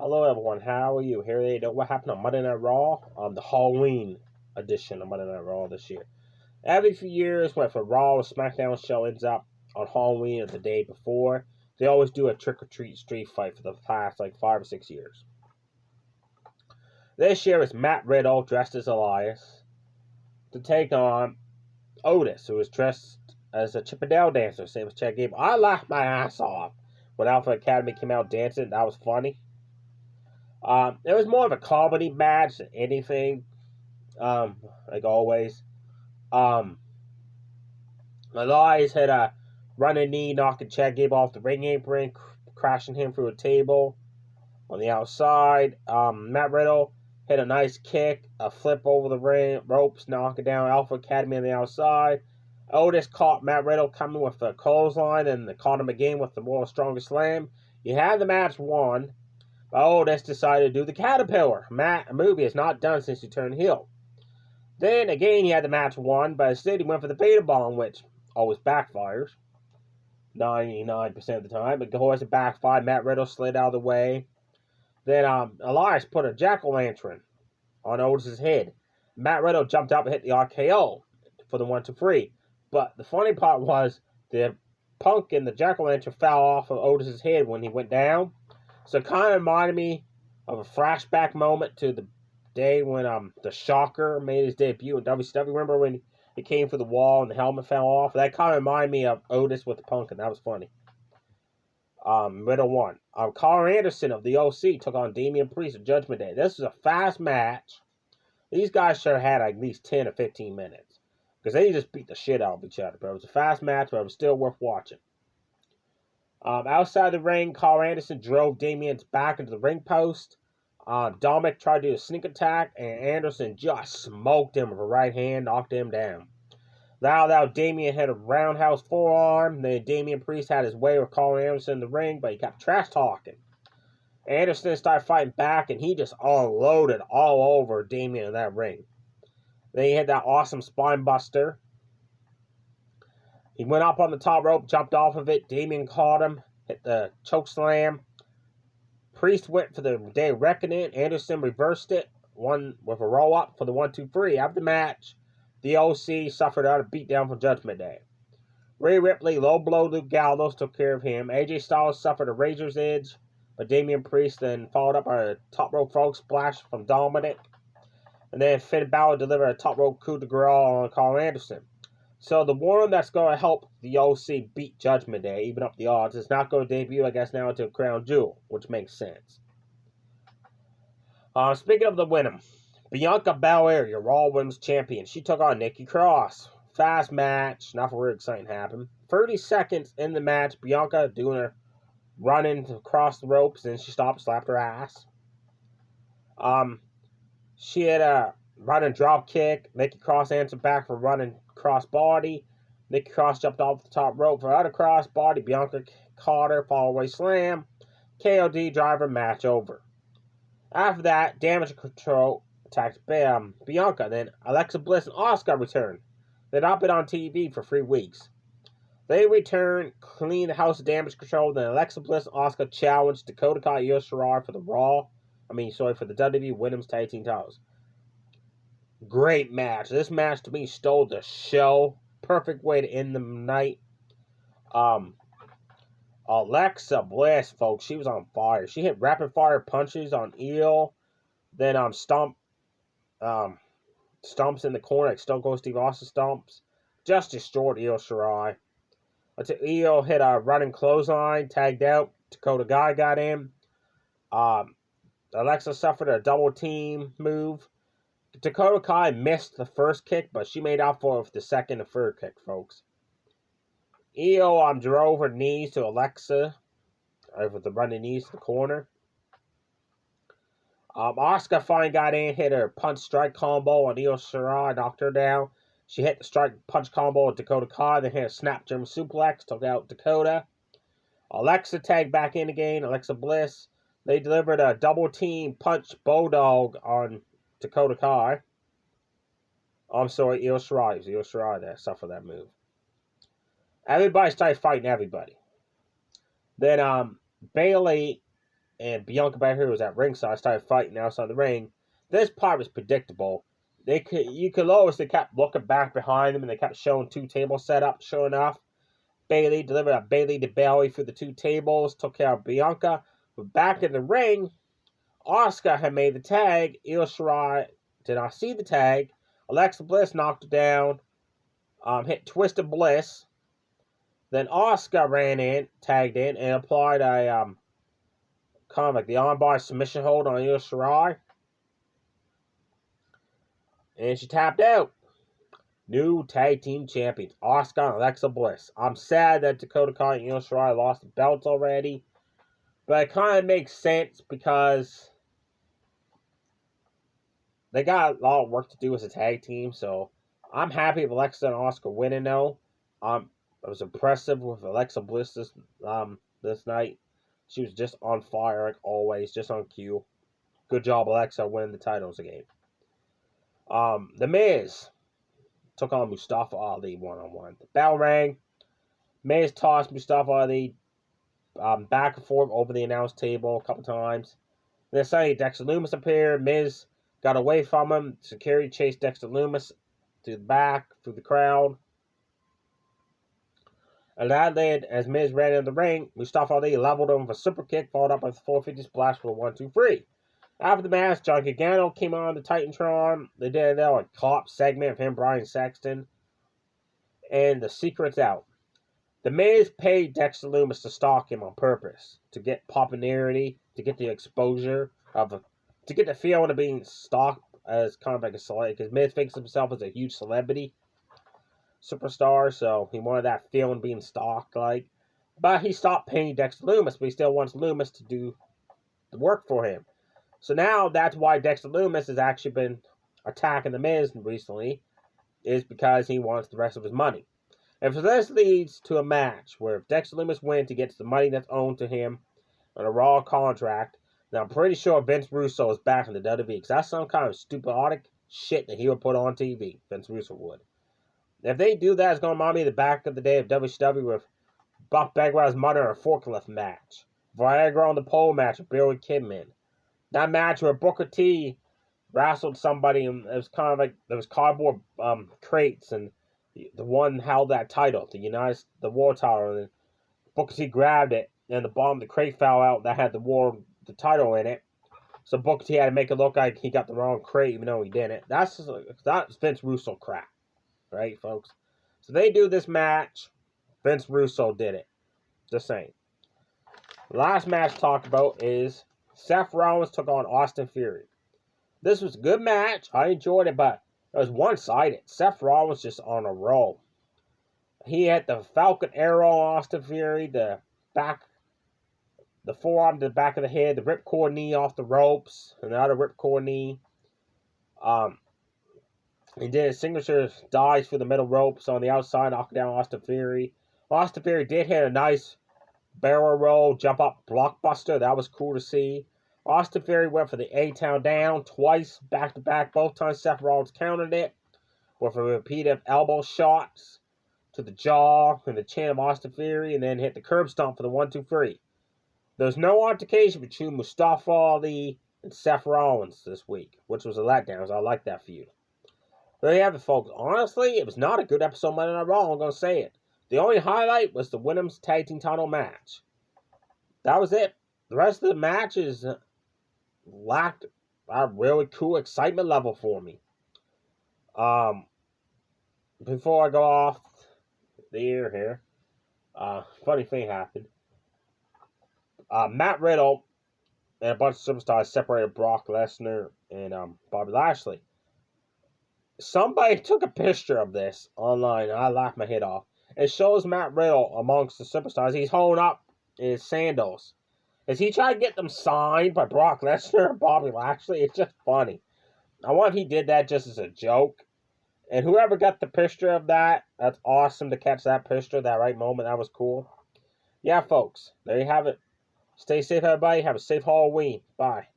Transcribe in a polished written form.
Hello everyone, how are you? Here they know what happened on Monday Night Raw, the Halloween edition of Monday Night Raw this year. Every few years, when a Raw or SmackDown show ends up on Halloween or the day before, they always do a trick-or-treat street fight for the past 5 or 6 years. This year it's Matt Riddle dressed as Elias to take on Otis, who was dressed as a Chippendale dancer, same as Chad Gable. I laughed my ass off when Alpha Academy came out dancing. That was funny. It was more of a comedy match than anything, like always. Elias had a running knee, knocking Chad Gable off the ring apron, crashing him through a table on the outside. Matt Riddle hit a nice kick, a flip over the ropes, knocking down Alpha Academy on the outside. Otis caught Matt Riddle coming with a clothesline and caught him again with the World's Strongest Slam. You had the match won. Otis decided to do the Caterpillar. A movie is not done since he turned heel. Then again, he had the match won, but instead he went for the Beta Bomb, which always backfires 99% of the time. But of course, it backfired. Matt Riddle slid out of the way. Then Elias put a jack-o'-lantern on Otis's head. Matt Riddle jumped up and hit the RKO for the 1-2-3. But the funny part was the Punk and the jack-o'-lantern fell off of Otis's head when he went down. So it kind of reminded me of a flashback moment to the day when the Shocker made his debut in WCW. Remember when he came for the wall and the helmet fell off? That kind of reminded me of Otis with the Punk, and that was funny. Riddle won. Carl Anderson of the OC took on Damian Priest at Judgment Day. This was a fast match. These guys should have had at least 10 or 15 minutes, because they just beat the shit out of each other. But it was a fast match, but it was still worth watching. Outside the ring, Carl Anderson drove Damian's back into the ring post. Dominic tried to do a sneak attack, and Anderson just smoked him with a right hand, knocked him down. Loud Damian had a roundhouse forearm. Then Damian Priest had his way with Carl Anderson in the ring, but he kept trash talking. Anderson started fighting back, and he just unloaded all over Damian in that ring. Then he had that awesome spine buster. He went up on the top rope, jumped off of it. Damian caught him, hit the choke slam. Priest went for the Day of Reckoning. Anderson reversed it, won with a roll up for the 1-2-3. After the match, the OC suffered a beatdown from Judgment Day. Rhea Ripley low blow Luke Gallows, took care of him. AJ Styles suffered a razor's edge, but Damian Priest then followed up a top rope frog splash from Dominic. And then Finn Balor delivered a top rope coup de grace on Carl Anderson. So the one that's going to help the OC beat Judgment Day, even up the odds, is not going to debut, I guess, now into Crown Jewel, which makes sense. Speaking of the women, Bianca Belair, your Raw Women's Champion, she took on Nikki Cross. Fast match, nothing really exciting happened. 30 seconds in the match, Bianca doing her running across the ropes, and she stopped, slapped her ass. She had a running drop kick. Nikki Cross answered back for running cross body. Nikki Cross jumped off the top rope for another cross body. Bianca caught her, fall away slam. KOD driver, match over. After that, Damage Control attacked Bianca. Then Alexa Bliss and Asuka returned. They'd not been on TV for 3 weeks. They returned, cleaned the house of Damage Control. Then Alexa Bliss and Asuka challenged Dakota Kai and Io Shirai for the WWE Women's Tag Team titles. Great match. This match to me stole the show. Perfect way to end the night. Alexa Bliss, folks, she was on fire. She hit rapid fire punches on Io. Then stomps in the corner like Stone Cold Steve Austin stomps. Just destroyed Io Shirai. Until Io hit a running clothesline, tagged out. Dakota Kai got in. Alexa suffered a double team move. Dakota Kai missed the first kick, but she made up for it with the second and third kick, folks. Io drove her knees to Alexa with the running knees to the corner. Asuka finally got in, hit her punch strike combo on Io Shirai, knocked her down. She hit the strike punch combo on Dakota Kai, then hit a snap German suplex, took out Dakota. Alexa tagged back in again, Alexa Bliss. They delivered a double team punch bulldog on Dakota Kai. I'm sorry, Io Shirai. It was Io Shirai that suffered that move. Everybody started fighting everybody. Then Bayley and Bianca Belair was at ringside, started fighting outside the ring. This part was predictable. You could always, they kept looking back behind them, and they kept showing 2 tables set up. Sure enough, Bayley delivered a Bayley to Bayley through the 2 tables, took care of Bianca. But back in the ring, Asuka had made the tag. Io Shirai did not see the tag. Alexa Bliss knocked her down, hit Twisted Bliss. Then Asuka ran in, tagged in, and applied a kind of like the armbar submission hold on Io Shirai. And she tapped out. New tag team champions, Asuka and Alexa Bliss. I'm sad that Dakota Kai and Io Shirai lost the belts already. But it kind of makes sense because they got a lot of work to do as a tag team. So I'm happy with Alexa and Asuka winning though. It was impressive with Alexa Bliss this night. She was just on fire like always, just on cue. Good job, Alexa, winning the titles again. The Miz took on Mustafa Ali one-on-one. The bell rang. Miz tossed Mustafa Ali back and forth over the announce table a couple times. Then suddenly Dexter Lumis appeared. Miz got away from him. Security chased Dexter Lumis to the back through the crowd. And that led, as Miz ran into the ring, Mustafa Ali leveled him with a super kick, followed up with a 450 splash for a 1-2-3. After the match, John Gargano came on the Titantron. They did a cop segment of him, Brian Saxton. And the secret's out. The Miz paid Dexter Lumis to stalk him on purpose, to get popularity, to get the exposure to get the feeling of being stalked as kind of like a celebrity, because Miz thinks of himself as a huge celebrity superstar, so he wanted that feeling being stalked like. But he stopped paying Dexter Lumis, but he still wants Lumis to do the work for him. So now that's why Dexter Lumis has actually been attacking the Miz recently, is because he wants the rest of his money. And so this leads to a match where if Dexter Lumis wins, he gets the money that's owed to him on a Raw contract. Now I'm pretty sure Vince Russo is back in the WWE, because that's some kind of stupid shit that he would put on TV. Vince Russo would. If they do that, it's going to remind me of the back of the day of WCW with Buff Bagwell's mother in a forklift match. Viagra on the pole match with Billy Kidman. That match where Booker T wrestled somebody and it was kind of like there was cardboard crates and the one held that title, the war title, and Booker T grabbed it and the bottom of the crate fell out that had the title in it. So Booker T had to make it look like he got the wrong crate even though he didn't. That's Vince Russo crap. Right, folks? So they do this match. Vince Russo did it. Just saying. The last match to talk about is Seth Rollins took on Austin Theory. This was a good match. I enjoyed it, but it was one-sided. Seth Rollins just on a roll. He had the Falcon Arrow on Austin Theory, the forearm to the back of the head, the ripcord knee off the ropes, another ripcord knee. He did a signature dives for the middle ropes on the outside, knocking down Austin Theory. Austin Theory did hit a nice barrel roll, jump up blockbuster. That was cool to see. Austin Theory went for the A-Town down twice, back to back. Both times Seth Rollins countered it with a repeat of elbow shots to the jaw and the chin of Austin Theory, and then hit the curb stomp for the 1-2-3. There's no altercation between Mustafa Ali and Seth Rollins this week, which was a letdown. So I like that feud. There you have it, folks. Honestly, it was not a good episode of Monday Night Raw. I'm going to say it. The only highlight was the Women's Tag Team title match. That was it. The rest of the matches lacked a really cool excitement level for me. Before I go off the air here, funny thing happened. Matt Riddle and a bunch of superstars separated Brock Lesnar and Bobby Lashley. Somebody took a picture of this online, and I laughed my head off. It shows Matt Riddle amongst the superstars. He's holding up in his sandals. Is he trying to get them signed by Brock Lesnar and Bobby Lashley? It's just funny. I wonder if he did that just as a joke. And whoever got the picture of that, that's awesome to catch that picture, that right moment. That was cool. Yeah, folks, there you have it. Stay safe, everybody. Have a safe Halloween. Bye.